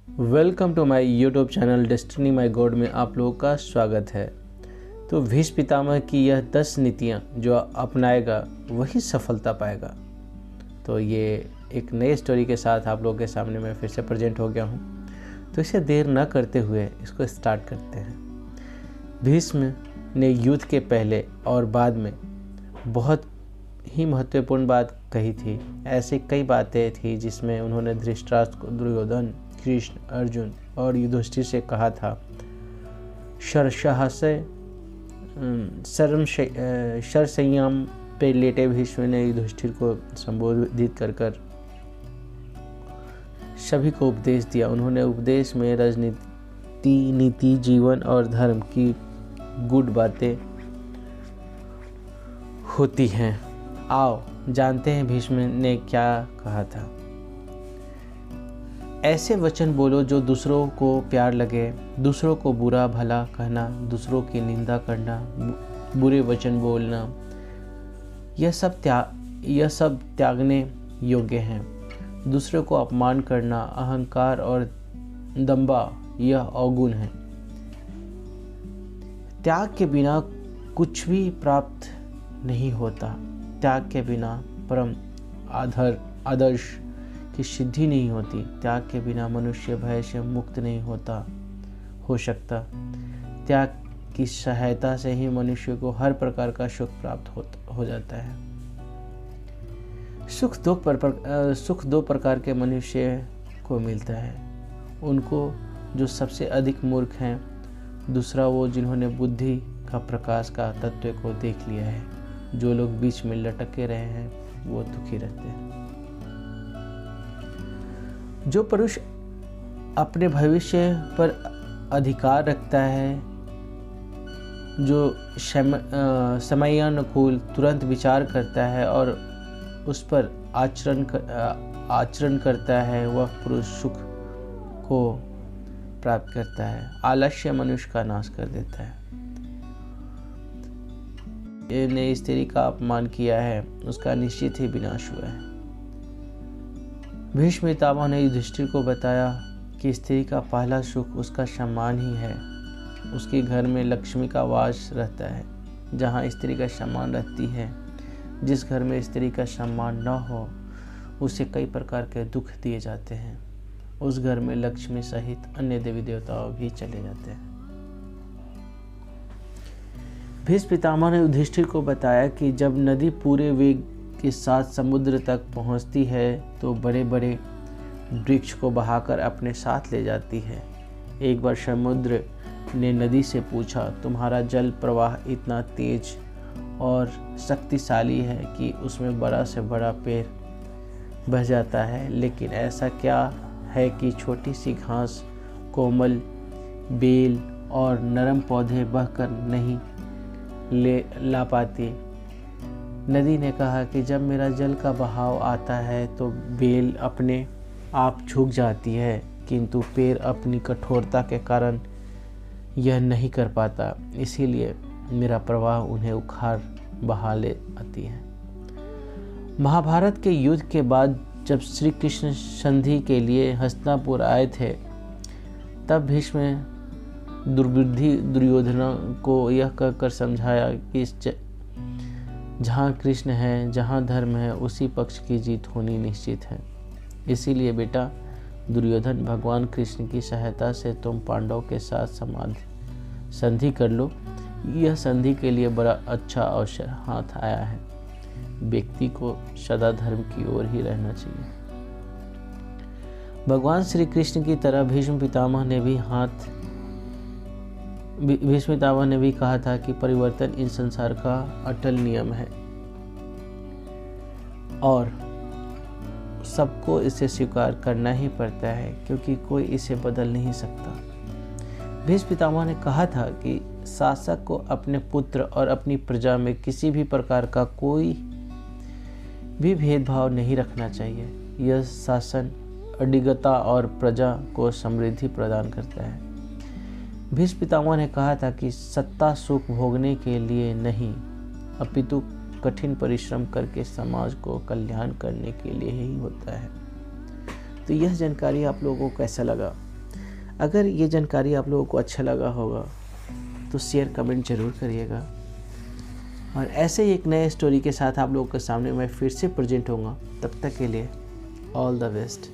Welcome to my YouTube channel destiny my god में आप लोगों का स्वागत है। तो भीष्म पितामह की यह 10 नीतियाँ जो अपनाएगा वही सफलता पाएगा। तो ये एक नई स्टोरी के साथ आप लोगों के सामने मैं फिर से प्रेजेंट हो गया हूँ। तो इसे देर न करते हुए इसको स्टार्ट करते हैं। भीष्म ने युद्ध के पहले और बाद में बहुत ही महत्वपूर्ण बात कही थी। ऐसी कई बातें थी जिसमें उन्होंने धृतराष्ट्र, दुर्योधन, कृष्ण, अर्जुन और युधिष्ठिर से कहा था। शरशय्याम पे लेटे भीष्म ने युधिष्ठिर को संबोधित कर सभी को उपदेश दिया। उन्होंने उपदेश में राजनीति, नीति, जीवन और धर्म की गुड बातें होती हैं। आओ जानते हैं भीष्म ने क्या कहा था। ऐसे वचन बोलो जो दूसरों को प्यार लगे, दूसरों को बुरा भला कहना, दूसरों की निंदा करना, बुरे वचन बोलना, यह सब त्यागने योग्य हैं। दूसरों को अपमान करना, अहंकार और दंभा यह अवगुण है। त्याग के बिना कुछ भी प्राप्त नहीं होता। त्याग के बिना परम आदर्श की सिद्धि नहीं होती। त्याग के बिना मनुष्य भय से मुक्त नहीं हो सकता। त्याग की सहायता से ही मनुष्य को हर प्रकार का सुख प्राप्त हो जाता है। सुख दो प्रकार के मनुष्य को मिलता है। उनको जो सबसे अधिक मूर्ख हैं, दूसरा वो जिन्होंने बुद्धि का प्रकाश का तत्व को देख लिया है। जो लोग बीच में लटके रहे हैं वो दुखी रहते हैं। जो पुरुष अपने भविष्य पर अधिकार रखता है, जो समयानुकूल तुरंत विचार करता है और उस पर आचरण करता है, वह पुरुष सुख को प्राप्त करता है। आलस्य मनुष्य का नाश कर देता है। ने स्त्री का अपमान किया है, उसका निश्चित ही विनाश हुआ है। भीष्म पितामह ने युधिष्ठिर को बताया कि स्त्री का पहला सुख उसका सम्मान ही है। उसके घर में लक्ष्मी का वास रहता है। जहाँ स्त्री का सम्मान रहती है, जिस घर में स्त्री का सम्मान न हो उसे कई प्रकार के दुख दिए जाते हैं। उस घर में लक्ष्मी सहित अन्य देवी देवताओं भी चले जाते हैं। भीष्म पितामह ने युधिष्ठिर को बताया कि जब नदी पूरे वेग के साथ समुद्र तक पहुंचती है तो बड़े बड़े वृक्ष को बहाकर अपने साथ ले जाती है। एक बार समुद्र ने नदी से पूछा, तुम्हारा जल प्रवाह इतना तेज और शक्तिशाली है कि उसमें बड़ा से बड़ा पेड़ बह जाता है, लेकिन ऐसा क्या है कि छोटी सी घास, कोमल बेल और नरम पौधे बहकर नहीं ला पाती। नदी ने कहा कि जब मेरा जल का बहाव आता है तो बेल अपने आप झुक जाती है, किंतु पेड़ अपनी कठोरता के कारण यह नहीं कर पाता। इसीलिए मेरा प्रवाह उन्हें उखाड़ बहा ले आती है। महाभारत के युद्ध के बाद जब श्री कृष्ण संधि के लिए हस्तिनापुर आए थे, तब भीष्म दुर्बुद्धि दुर्योधन को यह कहकर समझाया कि जहाँ कृष्ण है, जहाँ धर्म है, उसी पक्ष की जीत होनी निश्चित है। इसीलिए बेटा दुर्योधन, भगवान कृष्ण की सहायता से तुम पांडवों के साथ संधि कर लो। यह संधि के लिए बड़ा अच्छा अवसर हाथ आया है। व्यक्ति को सदा धर्म की ओर ही रहना चाहिए। भगवान श्री कृष्ण की तरह भीष्म पितामह ने भी कहा था कि परिवर्तन इस संसार का अटल नियम है और सबको इसे स्वीकार करना ही पड़ता है, क्योंकि कोई इसे बदल नहीं सकता। भीष्म पितामह ने कहा था कि शासक को अपने पुत्र और अपनी प्रजा में किसी भी प्रकार का कोई भी भेदभाव नहीं रखना चाहिए। यह शासन अडिगता और प्रजा को समृद्धि प्रदान करता है। भीष्म पितामह ने कहा था कि सत्ता सुख भोगने के लिए नहीं, अपितु कठिन परिश्रम करके समाज को कल्याण करने के लिए ही होता है। तो यह जानकारी आप लोगों को कैसा लगा? अगर ये जानकारी आप लोगों को अच्छा लगा होगा तो शेयर कमेंट ज़रूर करिएगा। और ऐसे ही एक नए स्टोरी के साथ आप लोगों के सामने मैं फिर से प्रेजेंट होऊंगा। तब तक के लिए ऑल द बेस्ट।